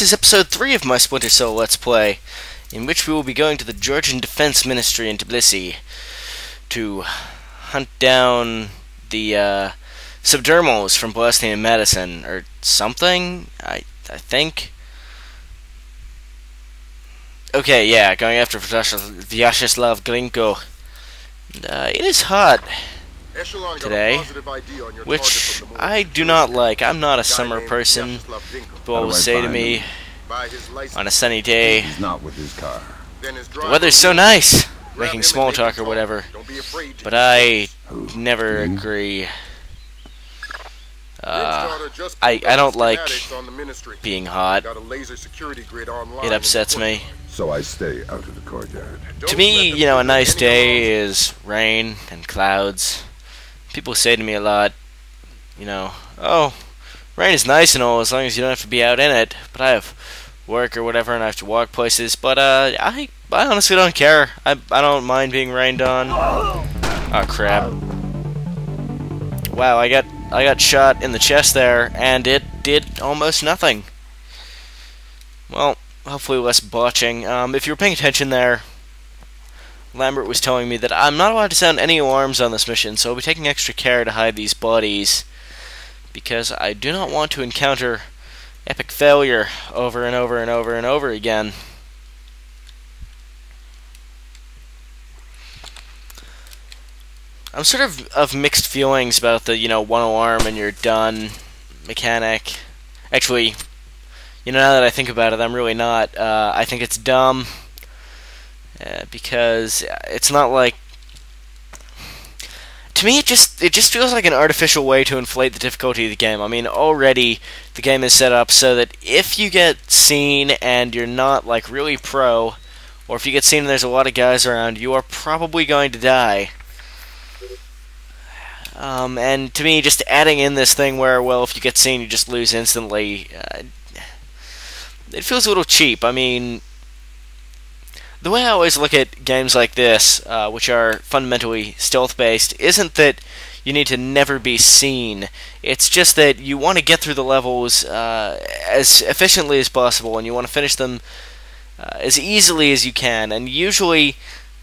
this is episode 3 of my Splinter Cell Let's Play, in which we will be going to the Georgian Defense Ministry in Tbilisi to hunt down the subdermals from Blasting and Madison, or something, I think. Okay, yeah, going after Vyacheslav Glinko. It is hot today, which I do not like. I'm not a summer person. People always say to me, on a sunny day, the weather's so nice, making small talk or whatever, but I never agree. I don't like being hot. It upsets me. So I stay out of the courtyard. To me, you know, a nice day is rain and clouds. People say to me a lot, you know, oh, rain is nice and all as long as you don't have to be out in it. But I have work or whatever and I have to walk places. But I honestly don't care. I don't mind being rained on. Oh crap! Wow, I got shot in the chest there, and it did almost nothing. Well, hopefully less botching. If you were paying attention there, Lambert was telling me that I'm not allowed to sound any alarms on this mission, so I'll be taking extra care to hide these bodies, because I do not want to encounter epic failure over and over and over and over again. I'm sort of mixed feelings about the, you know, one alarm and you're done mechanic. Actually, you know, now that I think about it, I'm really not. I think it's dumb. Because it's not like, to me it just feels like an artificial way to inflate the difficulty of the game. I mean, already the game is set up so that if you get seen and you're not like really pro, or if you get seen and there's a lot of guys around, you are probably going to die. And to me, just adding in this thing where, well, if you get seen you just lose instantly, it feels a little cheap. I mean, the way I always look at games like this, which are fundamentally stealth-based, isn't that you need to never be seen. It's just that you want to get through the levels as efficiently as possible, and you want to finish them as easily as you can. And usually,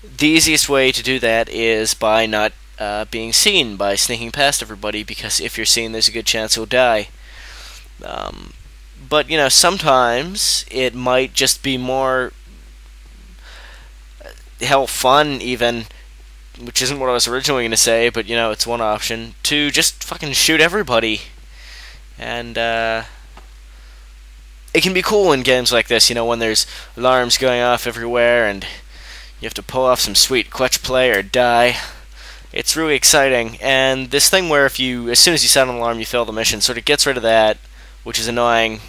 the easiest way to do that is by not being seen, by sneaking past everybody, because if you're seen, there's a good chance you'll die. But, you know, sometimes it might just be more hell fun even, which isn't what I was originally going to say, but you know, it's one option, to just fucking shoot everybody. And it can be cool in games like this, you know, when there's alarms going off everywhere and you have to pull off some sweet clutch play or die. It's really exciting, and this thing where if you, as soon as you sound an alarm, you fail the mission, sort of gets rid of that, which is annoying.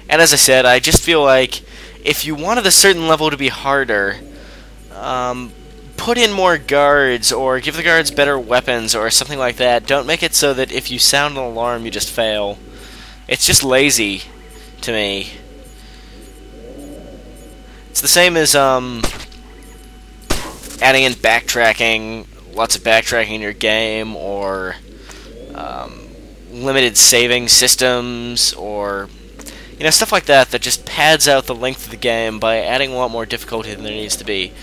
And as I said, I just feel like if you wanted a certain level to be harder, put in more guards, or give the guards better weapons, or something like that. Don't make it so that if you sound an alarm, you just fail. It's just lazy, to me. It's the same as, adding in backtracking, lots of backtracking in your game, or, limited saving systems, or, you know, stuff like that that just pads out the length of the game by adding a lot more difficulty than there needs to be.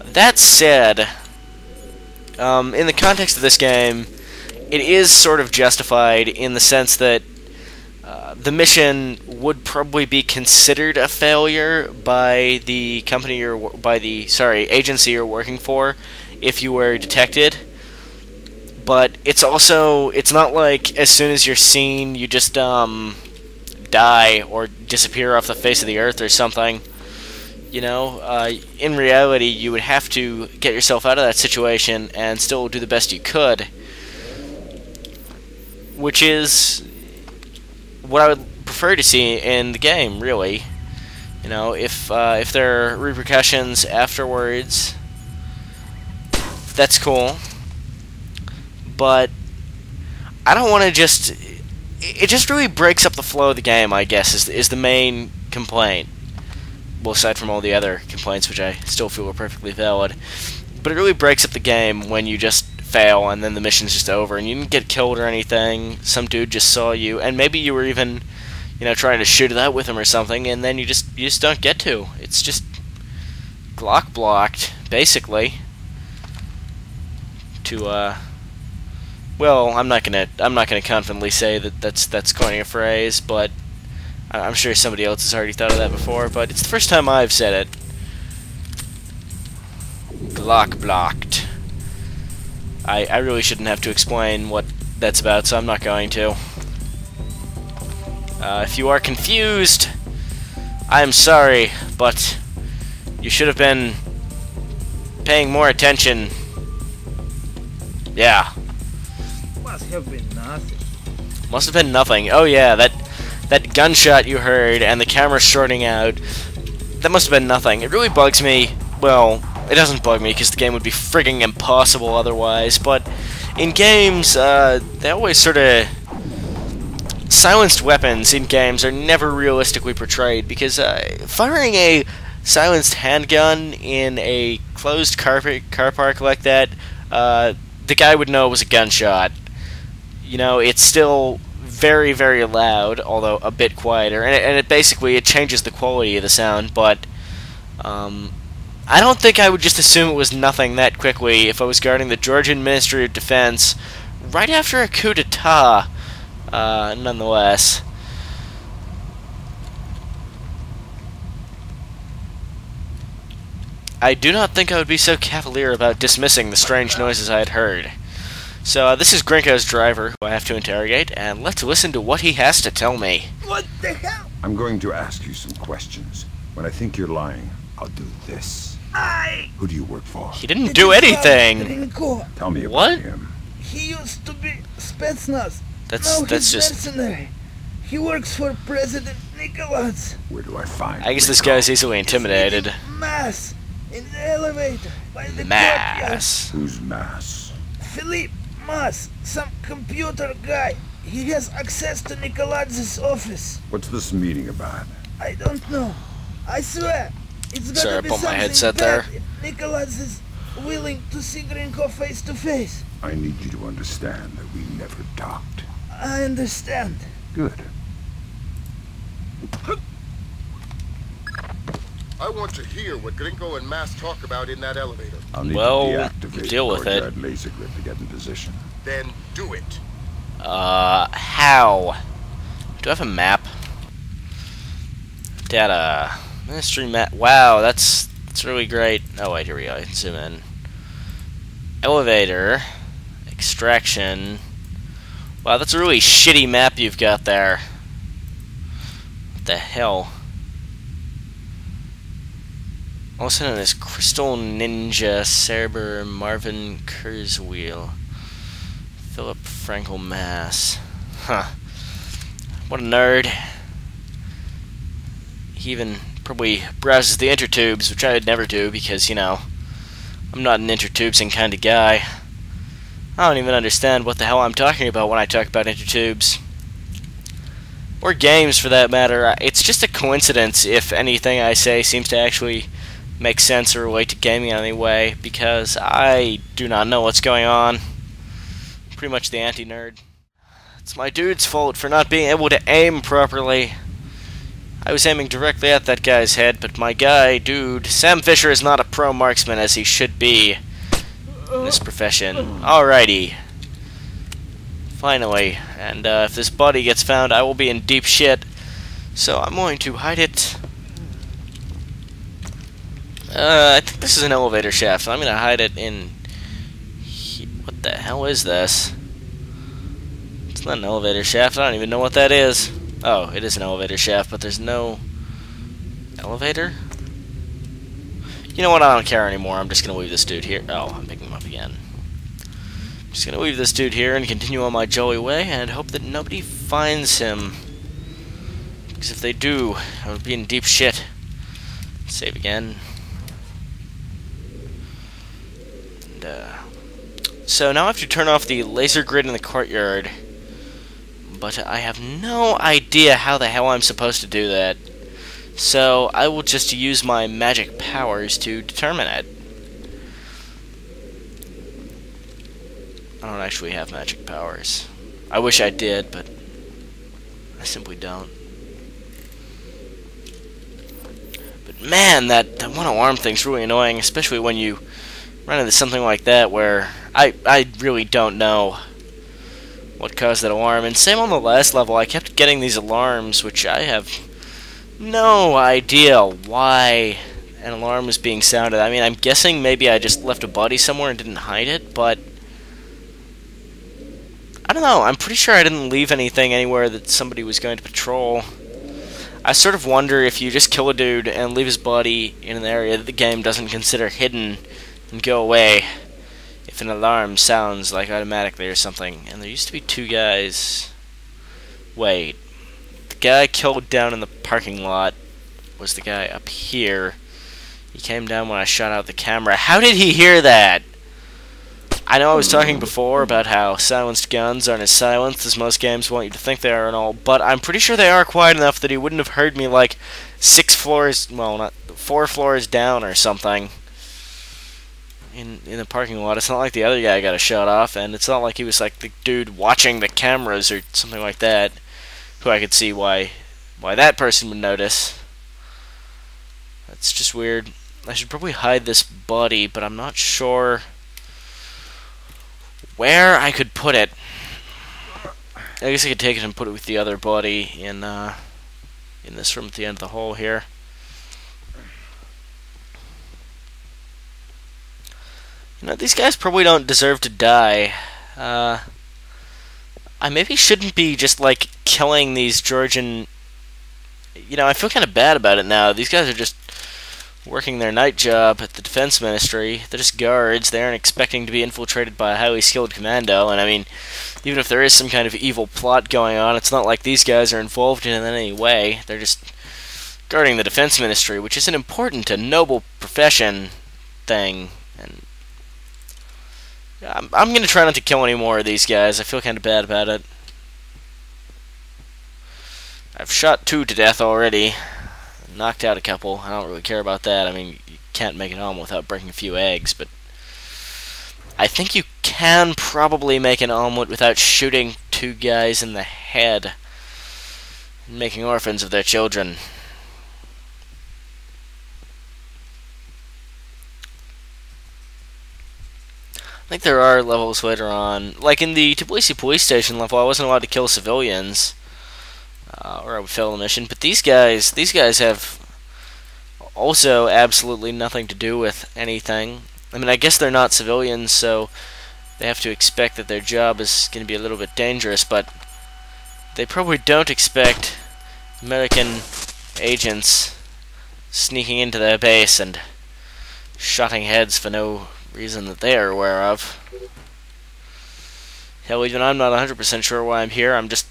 That said, in the context of this game, it is sort of justified in the sense that the mission would probably be considered a failure by the company or by the agency you're working for if you were detected. But it's also, it's not like as soon as you're seen you just die or disappear off the face of the earth or something. You know, in reality, you would have to get yourself out of that situation and still do the best you could, which is what I would prefer to see in the game, really. You know, if there are repercussions afterwards, that's cool. But I don't want to just... It just really breaks up the flow of the game, I guess, is the main complaint. Well, aside from all the other complaints, which I still feel are perfectly valid. But it really breaks up the game when you just fail and then the mission's just over and you didn't get killed or anything. Some dude just saw you, and maybe you were even, trying to shoot it out with him or something, and then you just don't get to. It's just Glock blocked, basically. Well, I'm not gonna confidently say that that's coining a phrase, but I'm sure somebody else has already thought of that before. But it's the first time I've said it. Glock blocked. I really shouldn't have to explain what that's about, so I'm not going to. If you are confused, I'm sorry, but you should have been paying more attention. Yeah. Must have been nothing. Must have been nothing. Oh yeah, that gunshot you heard and the camera shorting out, that must have been nothing. It really bugs me. Well, it doesn't bug me because the game would be frigging impossible otherwise, but in games, they always sort of... Silenced weapons in games are never realistically portrayed because firing a silenced handgun in a closed car park like that, the guy would know it was a gunshot. It's still very, very loud, although a bit quieter, and it basically changes the quality of the sound, but I don't think I would just assume it was nothing that quickly if I was guarding the Georgian Ministry of Defense right after a coup d'etat, nonetheless. I do not think I would be so cavalier about dismissing the strange noises I had heard. So, this is Grinko's driver, who I have to interrogate, and let's listen to what he has to tell me. What the hell? I'm going to ask you some questions. When I think you're lying, I'll do this. Who do you work for? He didn't do anything! Grinko. Tell me about What? him. He used to be Spetsnaz. That's He's just... mercenary. He works for President Nicholas. Where do I find I guess this Rico? guy's easily intimidated. Mass in the elevator by the Mass. Who's Mass? Philippe Mass, some computer guy. He has access to Nicholas's office. What's this meeting about? I don't know. I swear, it's gonna Sorry, I be bumped my something headset bad there. if Nicholas is willing to see Grinko face to face. I need you to understand that we never talked. I understand. Good. I want to hear what Grinko and Mass talk about in that elevator. I'll need Well, to deactivate deal with it. courtyard laser grid to get in position. Then do it. How? Do I have a map? Data. Ministry map. Wow, that's really great. Oh, wait, here we go. I can zoom in. Elevator. Extraction. Wow, that's a really shitty map you've got there. What the hell? Also known as Crystal Ninja, Cerber, Marvin Kurzweil, Philip Frankel Mass. Huh. What a nerd. He even probably browses the intertubes, which I would never do because, I'm not an intertubesing kind of guy. I don't even understand what the hell I'm talking about when I talk about intertubes. Or games, for that matter. It's just a coincidence if anything I say seems to actually make sense or relate to gaming in any way, because I do not know what's going on. Pretty much the anti-nerd. It's my dude's fault for not being able to aim properly. I was aiming directly at that guy's head, but my dude, Sam Fisher is not a pro marksman as he should be in this profession. Alrighty. Finally. And if this body gets found, I will be in deep shit. So I'm going to hide it. I think this is an elevator shaft, so I'm going to hide it in... What the hell is this? It's not an elevator shaft. I don't even know what that is. Oh, it is an elevator shaft, but there's no... elevator? You know what? I don't care anymore. I'm just going to leave this dude here. Oh, I'm picking him up again. I'm just going to leave this dude here and continue on my jolly way and hope that nobody finds him. Because if they do, I would be in deep shit. Save again. So now I have to turn off the laser grid in the courtyard, but I have no idea how the hell I'm supposed to do that. So I will just use my magic powers to determine it. I don't actually have magic powers. I wish I did, but I simply don't. man, that one alarm thing's really annoying, especially when you run into something like that where I really don't know what caused that alarm. And same on the last level, I kept getting these alarms, which I have no idea why an alarm was being sounded. I mean, I'm guessing maybe I just left a body somewhere and didn't hide it, but I don't know. I'm pretty sure I didn't leave anything anywhere that somebody was going to patrol. I sort of wonder if you just kill a dude and leave his body in an area that the game doesn't consider hidden and go away if an alarm sounds like automatically or something. And there used to be two guys. Wait. The guy killed down in the parking lot was the guy up here. He came down when I shot out the camera. How did he hear that? I know I was talking before about how silenced guns aren't as silenced as most games want you to think they are and all, but I'm pretty sure they are quiet enough that he wouldn't have heard me like 6 floors, well, not 4 floors down or something in the parking lot. It's not like the other guy got a shot off, and it's not like he was like the dude watching the cameras or something like that, who I could see why that person would notice. That's just weird. I should probably hide this body, but I'm not sure where I could put it. I guess I could take it and put it with the other body in this room at the end of the hall here. You know, these guys probably don't deserve to die. I maybe shouldn't be just like killing these Georgian. You know, I feel kind of bad about it now. These guys are just working their night job at the defense ministry. They're just guards. They aren't expecting to be infiltrated by a highly skilled commando. And I mean, even if there is some kind of evil plot going on, it's not like these guys are involved in it in any way. They're just guarding the defense ministry, which is an important and noble profession thing. And I'm going to try not to kill any more of these guys. I feel kind of bad about it. I've shot 2 to death already. Knocked out a couple. I don't really care about that. I mean, you can't make an omelet without breaking a few eggs, but I think you can probably make an omelet without shooting 2 guys in the head and making orphans of their children. I think there are levels later on. Like in the Tbilisi police station level, I wasn't allowed to kill civilians, or I would fail the mission. But these guys have also absolutely nothing to do with anything. I mean, I guess they're not civilians, so they have to expect that their job is going to be a little bit dangerous, but they probably don't expect American agents sneaking into their base and shotting heads for no reason that they are aware of. Hell, even I'm not 100% sure why I'm here. I'm just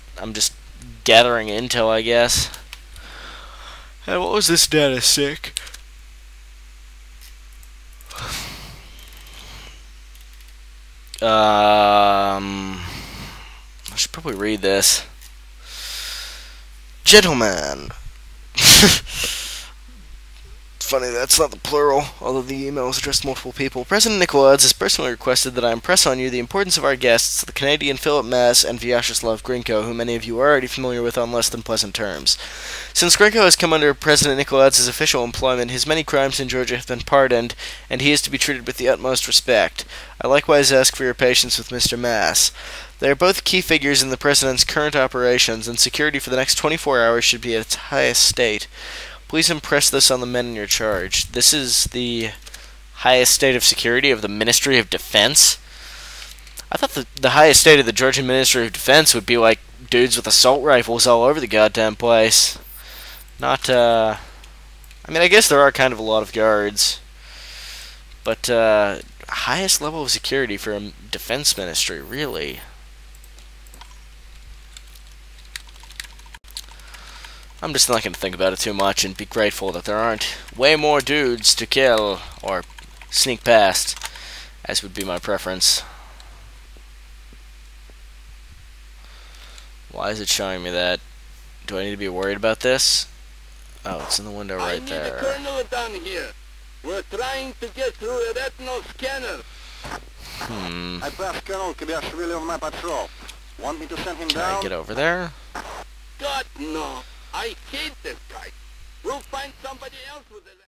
gathering intel, I guess. And what was this data sick? I should probably read this. Gentlemen. Funny, that's not the plural, although the email is addressed to multiple people. President Nicolaides has personally requested that I impress on you the importance of our guests, the Canadian Philip Mass and Vyacheslav Grinko, who many of you are already familiar with on less than pleasant terms. Since Grinko has come under President Nicolaides' official employment, his many crimes in Georgia have been pardoned, and he is to be treated with the utmost respect. I likewise ask for your patience with Mr. Mass. They are both key figures in the President's current operations, and security for the next 24 hours should be at its highest state. Please impress this on the men in your charge. This is the highest state of security of the Ministry of Defense? I thought the highest state of the Georgian Ministry of Defense would be like dudes with assault rifles all over the goddamn place. Not, I mean, I guess there are kind of a lot of guards. But, highest level of security for a defense ministry, really? I'm just not going to think about it too much and be grateful that there aren't way more dudes to kill or sneak past, as would be my preference. Why is it showing me that? Do I need to be worried about this? Oh, it's in the window right there. I need a colonel down here. We're trying to get through a retinal scanner. I passed Colonel Kvyashvili on my patrol. Want me to send him down? Can I get over there? God, no. I hate this guy. We'll find somebody else with it.